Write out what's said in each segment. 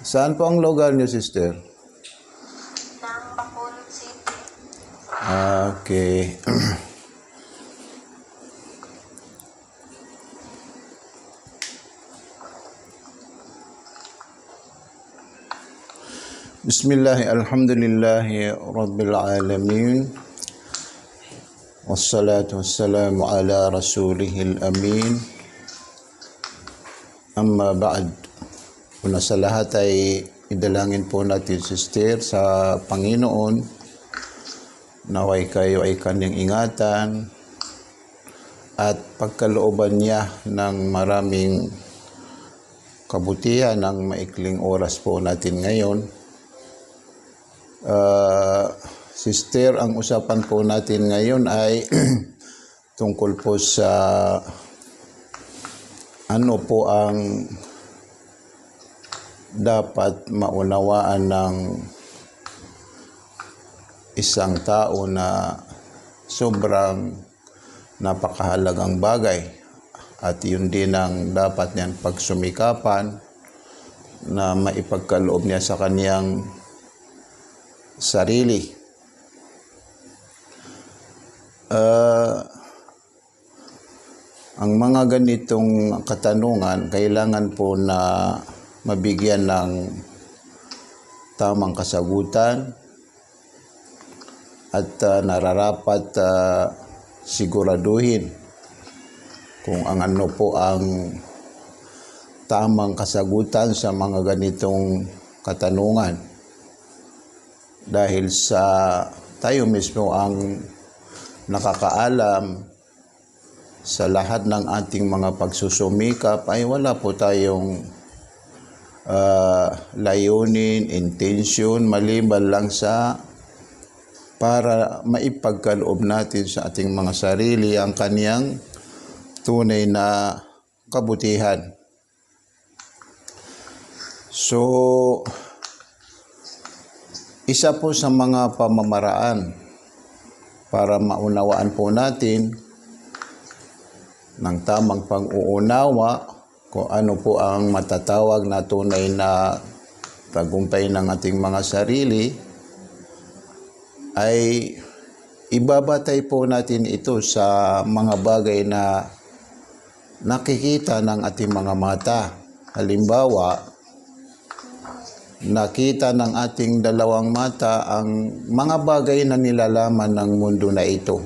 Saan po ang lugar niyo, sister? Ng Bacolod City. Okay. Bismillah, alhamdulillahi rabbil alamin. Wassalatu wassalamu ala rasulihil amin. Amma ba'd. Una sa lahat ay idalangin po natin, sister, sa Panginoon. Naway kayo ay kanyang ingatan at pagkalooban niya ng maraming kabutihan ng maikling oras po natin ngayon. Sister, ang usapan po natin ngayon ay tungkol po sa ano po ang dapat maunawaan ng isang tao na sobrang napakahalagang bagay, at yun din ang dapat niyang pagsumikapan na maipagkaloob niya sa kaniyang sarili. Ang mga ganitong katanungan kailangan po na mabigyan ng tamang kasagutan at nararapat siguraduhin kung ang ano po ang tamang kasagutan sa mga ganitong katanungan. Dahil sa tayo mismo ang nakakaalam sa lahat ng ating mga pagsusumikap, ay wala po tayong layunin, intention, maliban lang sa para maipagkaloob natin sa ating mga sarili ang kaniyang tunay na kabutihan. So, isa po sa mga pamamaraan para maunawaan po natin ng tamang pag-uunawa kung ano po ang matatawag na tunay na tagumpay ng ating mga sarili, ay ibabatay po natin ito sa mga bagay na nakikita ng ating mga mata. Halimbawa, nakita ng ating dalawang mata ang mga bagay na nilalaman ng mundo na ito.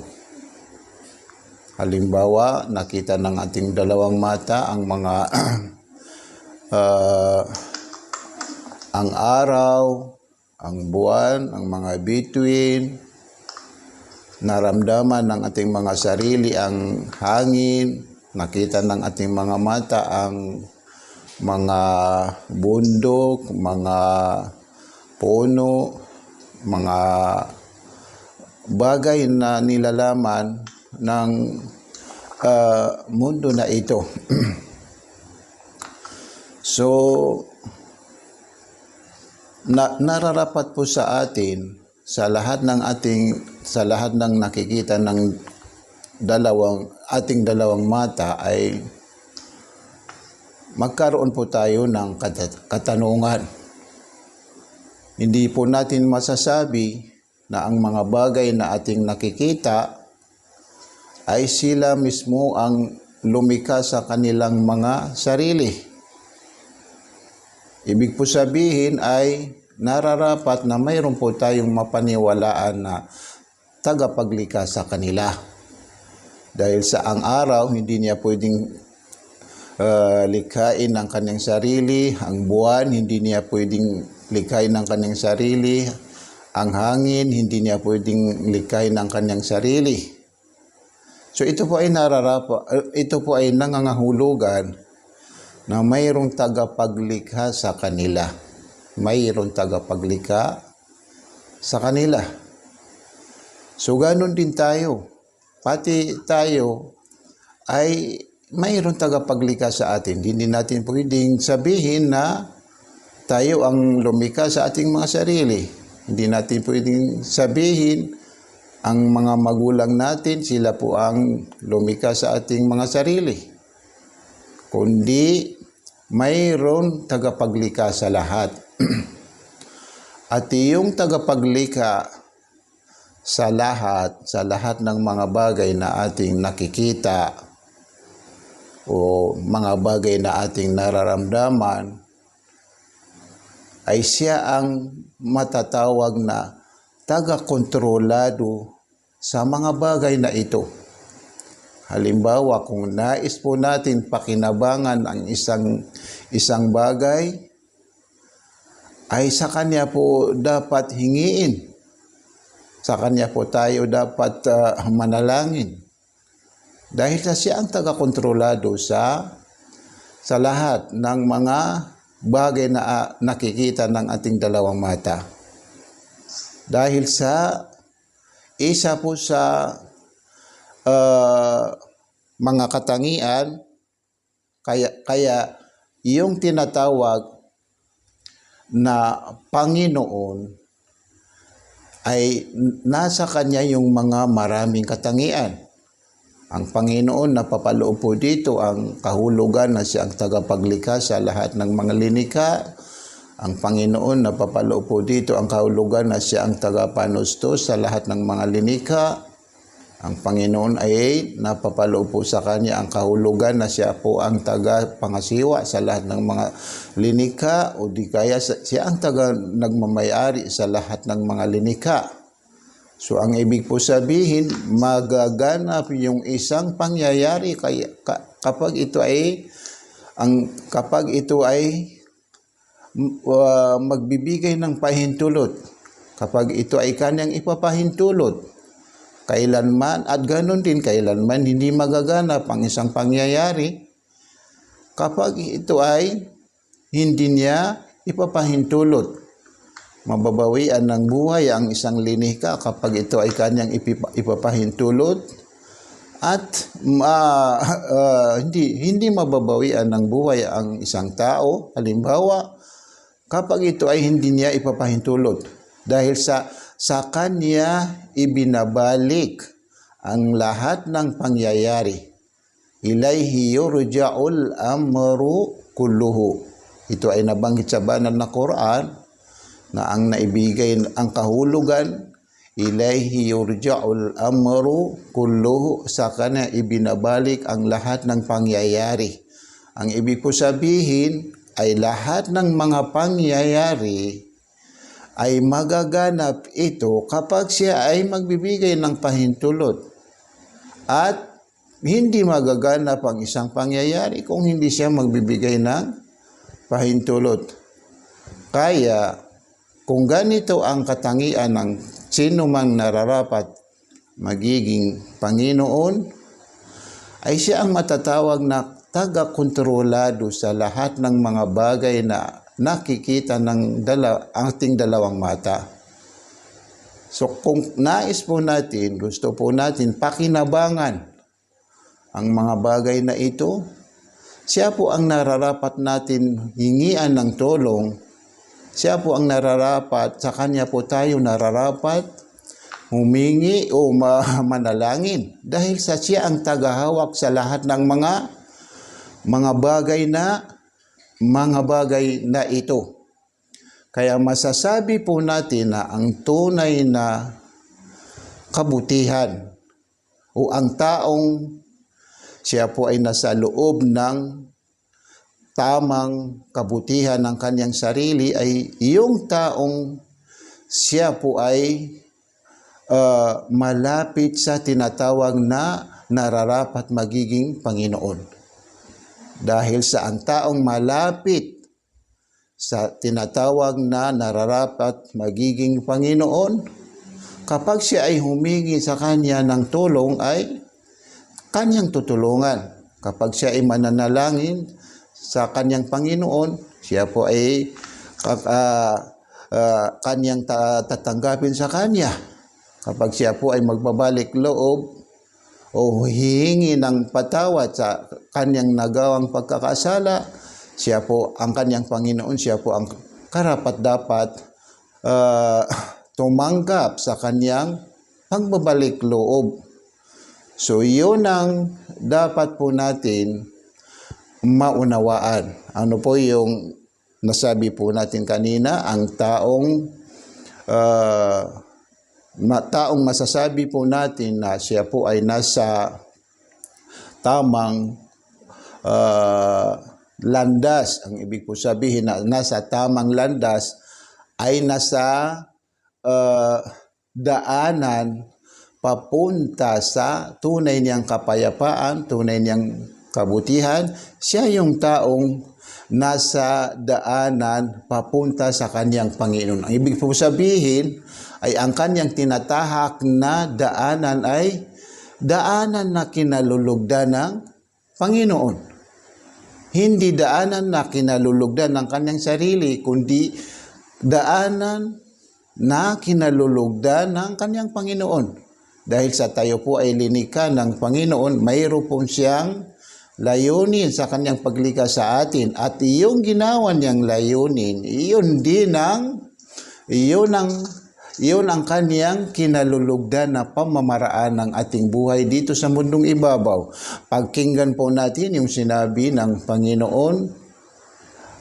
Halimbawa, nakita ng ating dalawang mata ang mga ang araw, ang buwan, ang mga bituin. Naramdaman ng ating mga sarili ang hangin. Nakita ng ating mga mata ang mga bundok, mga puno, mga bagay na nilalaman ng mundo na ito. So, nararapat po sa atin sa lahat ng nakikita ng ating dalawang mata ay magkaroon po tayo ng katanungan. Hindi po natin masasabi na ang mga bagay na ating nakikita ay sila mismo ang lumikha sa kanilang mga sarili. Ibig po sabihin ay nararapat na mayroon po tayong mapaniwalaan na tagapaglikha sa kanila. Dahil sa ang araw, hindi niya pwedeng likhain ng kanyang sarili. Ang buwan, hindi niya pwedeng likhain ng kanyang sarili. Ang hangin, hindi niya pwedeng likhain ng kanyang sarili. So ito po ay nangangahulugan na mayroong tagapaglikha sa kanila. Mayroong tagapaglikha sa kanila. So ganon din tayo. Pati tayo ay mayroong tagapaglikha sa atin. Hindi natin pwedeng sabihin na tayo ang lumikha sa ating mga sarili. Hindi natin pwedeng sabihin ang mga magulang natin, sila po ang lumikha sa ating mga sarili. Kundi mayroon tagapaglikha sa lahat. At yung tagapaglikha sa lahat ng mga bagay na ating nakikita o mga bagay na ating nararamdaman, ay siya ang matatawag na taga-kontrolado sa mga bagay na ito. Halimbawa, kung nais po natin pakinabangan ang isang bagay, ay sa Kanya po dapat hingiin. Sa Kanya po tayo dapat manalangin. Dahil siya ang taga-kontrolado sa lahat ng mga bagay na nakikita ng ating dalawang mata. Dahil sa isa po sa mga katangian, kaya yung tinatawag na Panginoon ay nasa Kanya yung mga maraming katangian. Ang Panginoon napapaloob po dito ang kahulugan na siya ang tagapaglikha sa lahat ng mga linikha. Ang Panginoon napapaloob po dito ang kahulugan na siya ang tagapanustos sa lahat ng mga linikha. Ang Panginoon ay napapaloob po sa Kanya ang kahulugan na siya po ang tagapangasiwa sa lahat ng mga linikha, o di kaya siya ang nagmamayari sa lahat ng mga linikha. So ang ibig po sabihin, magaganap yung isang pangyayari kapag ito ay magbibigay ng pahintulot, kapag ito ay Kanyang ipapahintulot. Kailanman, at ganoon din kailanman hindi magaganap ang isang pangyayari kapag ito ay hindi niya ipapahintulot. Mababawian ng buhay ang isang linikha kapag ito ay Kanyang ipapahintulot, at hindi mababawian ng buhay ang isang tao, halimbawa, kapag ito ay hindi niya ipapahintulot. Dahil sa Kanya ibinabalik ang lahat ng pangyayari. Ilayhi yurja'ul amru kulluhu. Ito ay nabanggit sa banal na Quran na ang naibigay ang kahulugan, ilayhi yurja'ul amru kulluhu, sa Kanya ibinabalik ang lahat ng pangyayari. Ang ibig po sabihin ay lahat ng mga pangyayari ay magaganap ito kapag siya ay magbibigay ng pahintulot. At hindi magaganap ang isang pangyayari kung hindi siya magbibigay ng pahintulot. Kaya, kung ganito ang katangian ng sino mang nararapat magiging Panginoon, ay siya ang matatawag na taga-kontrolado sa lahat ng mga bagay na nakikita ng ating dalawang mata. So kung nais po natin, gusto po natin pakinabangan ang mga bagay na ito, siya po ang nararapat natin hingian ng tulong. Siya po ang nararapat, sa Kanya po tayo nararapat humingi o manalangin. Dahil siya ang tagahawak sa lahat ng mga bagay na ito. Kaya masasabi po natin na ang tunay na kabutihan o ang taong siya po ay nasa loob ng tamang kabutihan ng kanyang sarili ay yung taong siya po ay malapit sa tinatawag na nararapat magiging Panginoon. Dahil sa ang taong malapit sa tinatawag na nararapat magiging Panginoon, kapag siya ay humingi sa Kanya ng tulong ay Kanyang tutulungan. Kapag siya ay mananalangin sa Kanyang Panginoon, siya po ay Kanyang tatanggapin sa Kanya. Kapag siya po ay magbabalik loob o hihingi ng patawad sa Kanyang nagawang pagkakasala, siya po ang Kanyang Panginoon, siya po ang karapat-dapat tumanggap sa Kanyang pagbabalik loob. So yun ang dapat po natin maunawaan. Ano po yung nasabi po natin kanina, ang taong masasabi po natin na siya po ay nasa tamang landas. Ang ibig po sabihin na nasa tamang landas ay nasa daanan papunta sa tunay niyang kapayapaan, tunay niyang kabutihan. Siya yung taong nasa daanan papunta sa kanyang Panginoon. Ang ibig po sabihin ay ang kanyang tinatahak na daanan ay daanan na kinalulugdan ng Panginoon. Hindi daanan na kinalulugdan ng kanyang sarili, kundi daanan na kinalulugdan ng kanyang Panginoon. Dahil sa tayo po ay linikha ng Panginoon, mayroon po siyang layunin sa kanyang paglikha sa atin. At iyong ginawa niyang layunin, iyon ang kanyang kinalulugdan na pamamaraan ng ating buhay dito sa mundong ibabaw. Pagkinggan po natin yung sinabi ng Panginoon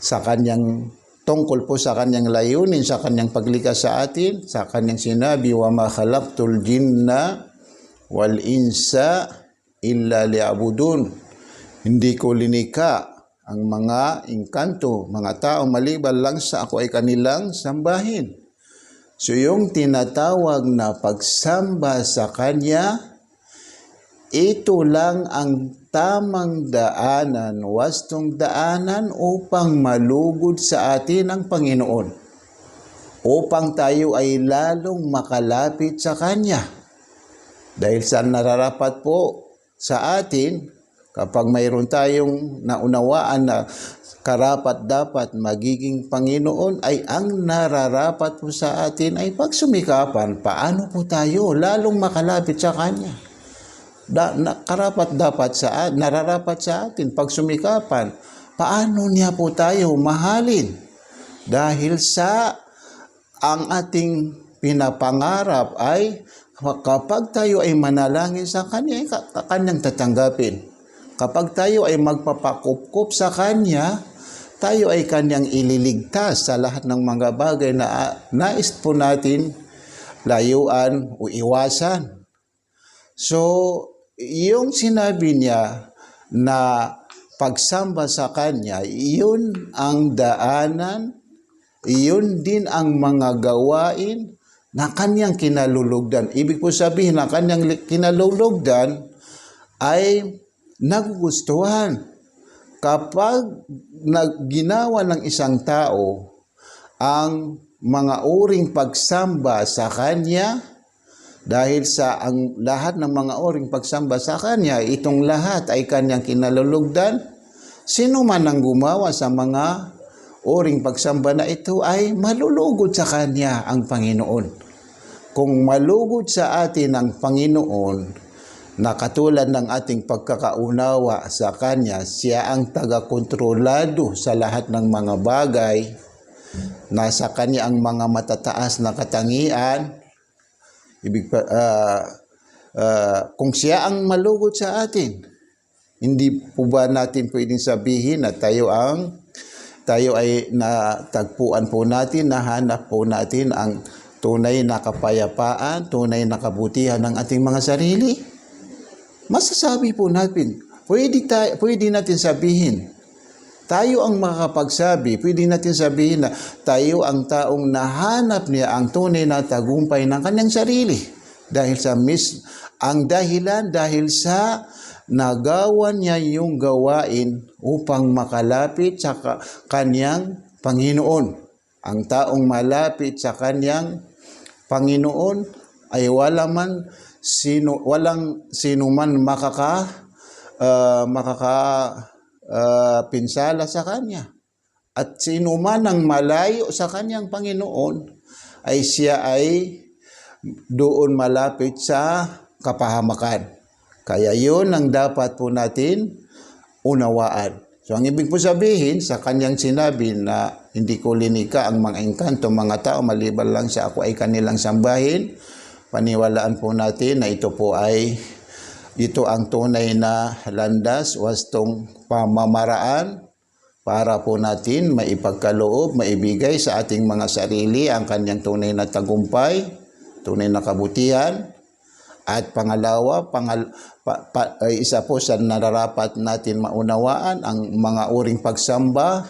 sa kanyang tungkol po sa kanyang layunin, sa kanyang paglikha sa atin, sa kanyang sinabi, wa ma khalaqtul jinna wal insa illa liya'budun. Hindi ko linikha ang mga engkanto, mga tao maliban lang sa ako ay kanilang sambahin. So yung tinatawag na pagsamba sa Kanya, ito lang ang tamang daanan, wastong daanan upang malugod sa atin ang Panginoon. Upang tayo ay lalong makalapit sa Kanya. Dahil sa nararapat po sa atin, kapag mayroon tayong naunawaan na karapat-dapat magiging Panginoon, ay ang nararapat po sa atin ay pagsumikapan. Paano po tayo lalong makalapit sa Kanya? Nararapat sa atin pagsumikapan. Paano niya po tayo mahalin? Dahil sa ang ating pinapangarap ay kapag tayo ay manalangin sa Kanya, ay Kanyang tatanggapin. Kapag tayo ay magpapakupkup sa Kanya, tayo ay Kanyang ililigtas sa lahat ng mga bagay na nais po natin layuan o iwasan. So, yung sinabi niya na pagsamba sa Kanya, iyon ang daanan, iyon din ang mga gawain na Kanyang kinalulugdan. Ibig po sabihin na Kanyang kinalulugdan ay nagugustuhan. Kapag ginawa ng isang tao ang mga uring pagsamba sa Kanya, dahil sa ang lahat ng mga uring pagsamba sa Kanya, itong lahat ay Kanyang kinalulugdan, sino man ang gumawa sa mga uring pagsamba na ito ay malulugod sa Kanya ang Panginoon. Kung malugod sa atin ang Panginoon, na katulad ng ating pagkakaunawa sa Kanya, siya ang taga-kontrolado sa lahat ng mga bagay, nasa Kanya ang mga matataas na katangian. Kung siya ang malugod sa atin, hindi po ba natin pwedeng sabihin na tayo ay natagpuan po natin, nahanap po natin ang tunay na kapayapaan, tunay na kabutihan ng ating mga sarili? Masasabi po natin, pwede natin sabihin, tayo ang makakapagsabi, pwede natin sabihin na tayo ang taong nahanap niya ang tunay na tagumpay ng kanyang sarili. Dahil sa nagawa niya yung gawain upang makalapit sa kanyang Panginoon. Ang taong malapit sa kanyang Panginoon ay walang sino man pinsala sa Kanya. At sino man ang malayo sa Kanyang Panginoon, ay siya ay doon malapit sa kapahamakan. Kaya yun ang dapat po natin unawaan. So ang ibig po sabihin, sa Kanyang sinabi na hindi ko linikha ang mga engkanto, mga tao maliban lang sa ako ay kanilang sambahin, paniwalaan po natin na ito ang tunay na landas, wastong pamamaraan para po natin maipagkaloob, maibigay sa ating mga sarili ang kanyang tunay na tagumpay, tunay na kabutihan. At pangalawa, isa po sa nararapat natin maunawaan ang mga uring pagsamba.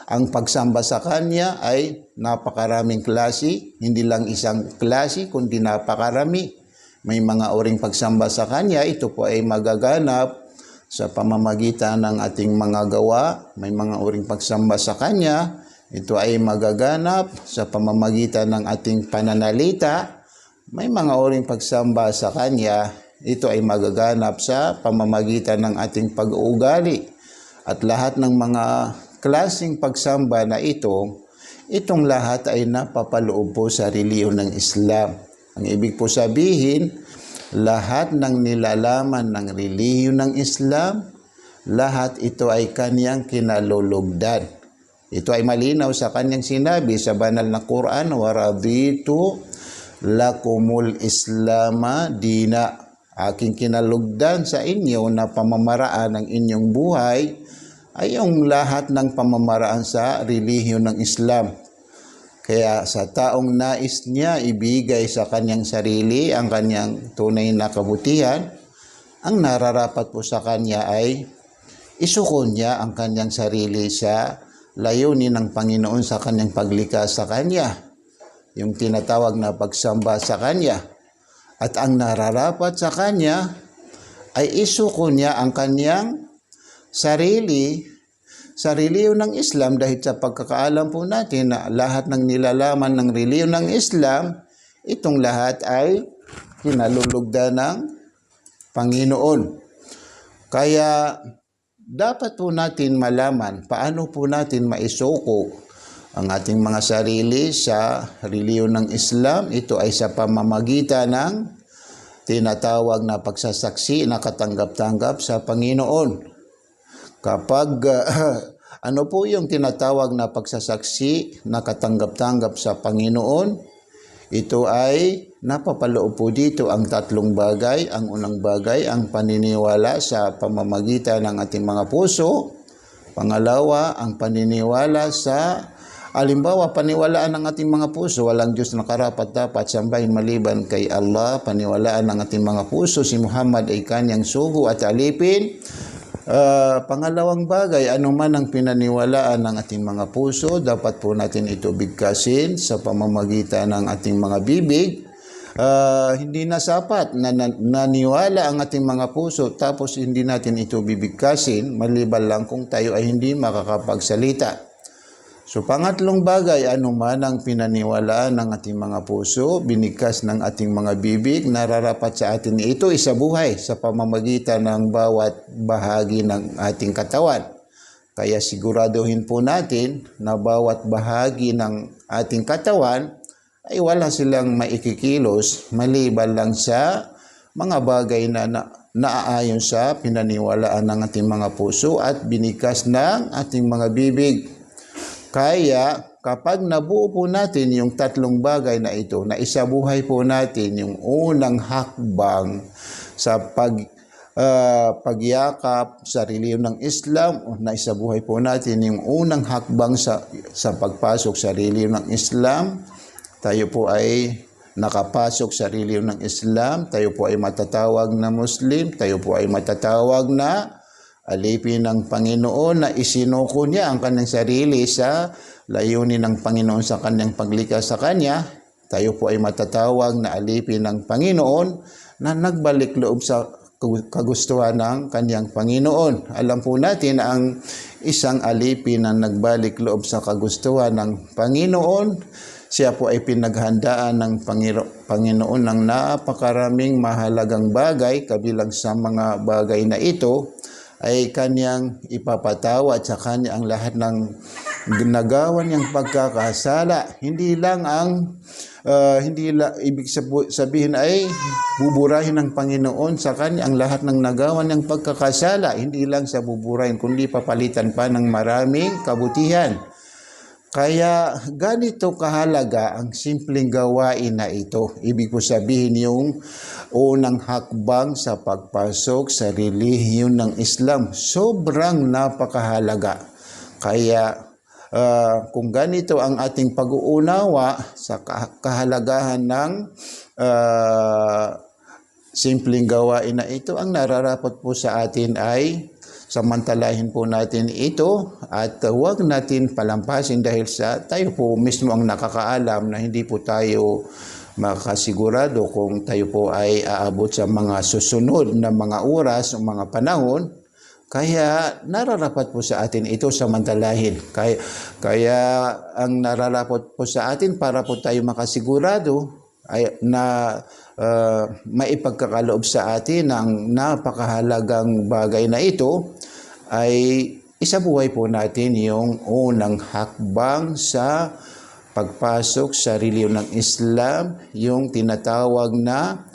Ang pagsamba sa Kanya ay napakaraming klase, hindi lang isang klase kundi napakarami. May mga uring pagsamba sa Kanya, ito po ay magaganap sa pamamagitan ng ating mga gawa. May mga uring pagsamba sa Kanya, ito ay magaganap sa pamamagitan ng ating pananalita. May mga uring pagsamba sa Kanya, ito ay magaganap sa pamamagitan ng ating pag-uugali. At lahat ng mga klaseng pagsamba na itong lahat ay napapaloob po sa relihiyon ng Islam. Ang ibig po sabihin, lahat ng nilalaman ng relihiyon ng Islam, lahat ito ay kanyang kinalulugdan. Ito ay malinaw sa kanyang sinabi sa banal na Quran, "Waraditu lakumul islama dina." Aking kinalugdan sa inyo na pamamaraan ng inyong buhay ay yung lahat ng pamamaraan sa relihiyon ng Islam. Kaya sa taong nais niya ibigay sa kanyang sarili ang kanyang tunay na kabutihan, ang nararapat po sa kanya ay isuko niya ang kanyang sarili sa layunin ng Panginoon sa kanyang paglikha sa kanya, yung tinatawag na pagsamba sa kanya. At ang nararapat sa kanya ay isuko niya ang kanyang sarili sa relihiyon ng Islam, dahil sa pagkakaalam po natin na lahat ng nilalaman ng relihiyon ng Islam, itong lahat ay kinalulugdan ng Panginoon. Kaya dapat po natin malaman paano po natin maisuko ang ating mga sarili sa relihiyon ng Islam. Ito ay sa pamamagitan ng tinatawag na pagsasaksi na katanggap-tanggap sa Panginoon. Kapag ano po yung tinatawag na pagsasaksi na katanggap-tanggap sa Panginoon, ito ay napapaloob po dito ang tatlong bagay. Ang unang bagay, ang paniniwala sa pamamagitan ng ating mga puso. Pangalawa, ang paniniwala sa halimbawa, paniwalaan ng ating mga puso, walang Diyos na karapat-dapat sambahin maliban kay Allah. Paniwalaan ng ating mga puso, si Muhammad ay kanyang sugo at alipin. Pangalawang bagay, anuman ang pinaniwalaan ng ating mga puso, dapat po natin ito bigkasin sa pamamagitan ng ating mga bibig. Hindi na sapat na naniwala ang ating mga puso tapos hindi natin ito bibigkasin, maliban lang kung tayo ay hindi makakapagsalita. So pangatlong bagay, anuman ang pinaniwalaan ng ating mga puso, binigkas ng ating mga bibig, nararapat sa atin ito isabuhay sa pamamagitan ng bawat bahagi ng ating katawan. Kaya siguraduhin po natin na bawat bahagi ng ating katawan ay wala silang maikikilos maliban lang sa mga bagay na naaayon sa pinaniwalaan ng ating mga puso at binigkas ng ating mga bibig. Kaya kapag nabuo po natin yung tatlong bagay na ito, na isabuhay po natin yung unang hakbang sa pagyakap sa relihiyon ng Islam, na isabuhay po natin yung unang hakbang sa pagpasok sa relihiyon ng Islam, tayo po ay nakapasok sa relihiyon ng Islam, tayo po ay matatawag na Muslim, tayo po ay matatawag na alipin ng Panginoon, na isinuko niya ang kanyang sarili sa layunin ng Panginoon sa kanyang paglikha sa kanya. Tayo po ay matatawag na alipin ng Panginoon na nagbalik loob sa kagustuhan ng kanyang Panginoon. Alam po natin na ang isang alipin na nagbalik loob sa kagustuhan ng Panginoon, siya po ay pinaghandaan ng Panginoon ng napakaraming mahalagang bagay. Kabilang sa mga bagay na ito ay kanyang ipapatawad sa kanya ang lahat ng ginagawa niyang pagkakasala. Hindi lang ibig sabihin ay buburahin ng Panginoon sa kanya ang lahat ng nagawa niyang pagkakasala. Hindi lang sa buburahin, kundi papalitan pa ng maraming kabutihan. Kaya ganito kahalaga ang simpleng gawain na ito. Ibig ko sabihin yung unang hakbang sa pagpasok sa relihiyon ng Islam. Sobrang napakahalaga. Kaya kung ganito ang ating pag-uunawa sa kahalagahan ng simpleng gawain na ito, ang nararapat po sa atin ay samantalahin po natin ito at huwag natin palampasin dahil sa tayo po mismo ang nakakaalam na hindi po tayo makasigurado kung tayo po ay aabot sa mga susunod na mga oras o mga panahon. Kaya nararapat po sa atin ito samantalahin. Kaya ang nararapat po sa atin para po tayo makasigurado ay na maipagkakaloob sa atin ng napakahalagang bagay na ito ay isabuhay po natin yung unang hakbang sa pagpasok sa relihiyon ng Islam, yung tinatawag na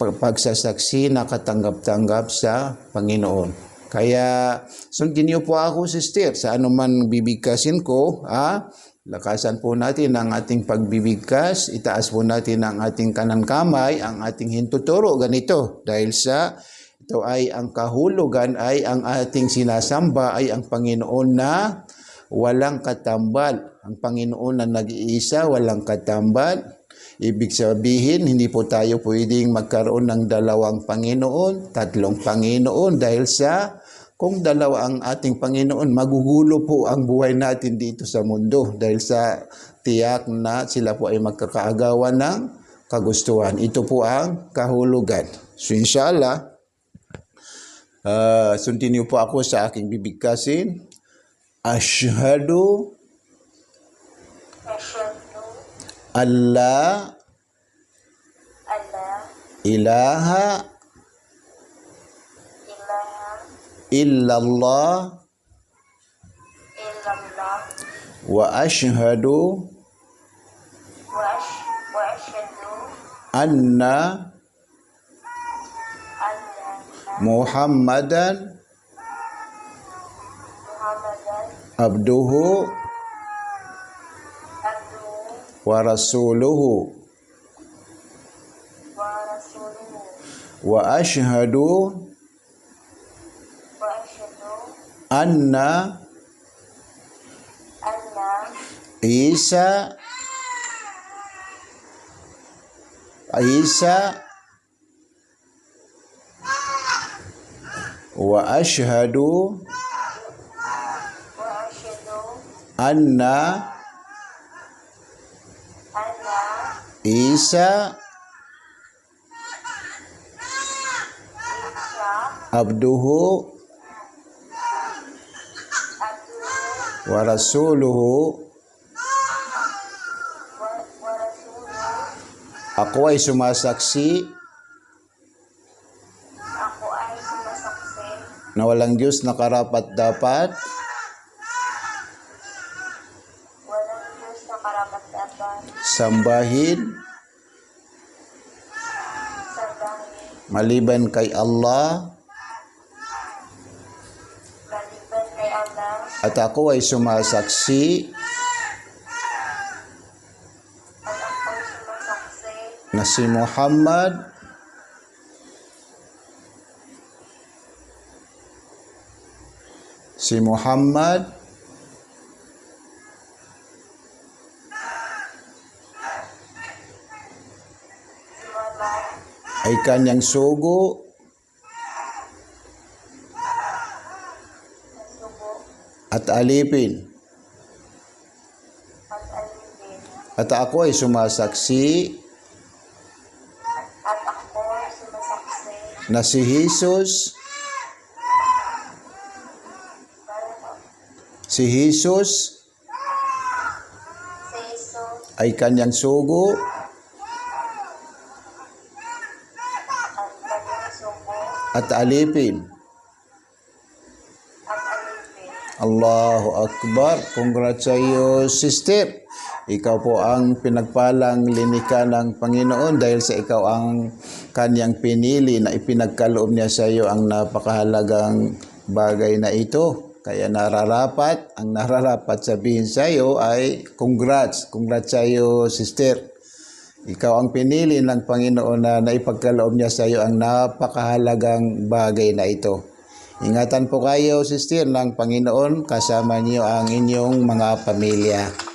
pagsasaksi na katanggap-tanggap sa Panginoon. Kaya sundin niyo po ako, sister, sa anuman bibigkasin ko, lakasan po natin ang ating pagbibigkas, itaas po natin ang ating kanang kamay, ang ating hintuturo, ganito. Dahil sa ito ay ang kahulugan ay ang ating sinasamba ay ang Panginoon na walang katambal. Ang Panginoon na nag-iisa, walang katambal. Ibig sabihin, hindi po tayo pwedeng magkaroon ng dalawang Panginoon, tatlong Panginoon dahil sa kung dalawa ang ating Panginoon, magugulo po ang buhay natin dito sa mundo dahil sa tiyak na sila po ay magkakaagawan ng kagustuhan. Ito po ang kahulugan. So inshallah, sundin niyo po ako sa aking bibigkasin. Ashhadu alla ilaha illallah wa ashhadu anna Muhammadan abduhu wa rasuluhu wa ashhadu anna Isa wa ashhadu anna Isa abduhu wa rasuluhu. Ako ay sumasaksi na walang Diyos na karapat-dapat sambahin maliban kay Allah, at ako ay sumasaksi na si Muhammad ay kanyang sugo at alipin. At ako ay sumasaksi na si Jesus ay kanyang sugo at alipin. Allahu Akbar. Congrats sa iyo, sister. Ikaw po ang pinagpalang linika ng Panginoon dahil sa ikaw ang kanyang pinili na ipinagkaloob niya sa iyo ang napakahalagang bagay na ito. Kaya ang nararapat sabihin sa iyo ay congrats. Congrats sa iyo, sister. Ikaw ang pinili ng Panginoon na naipagkaloob niya sa iyo ang napakahalagang bagay na ito. Ingatan po kayo, sister, ng Panginoon. Kasama niyo ang inyong mga pamilya.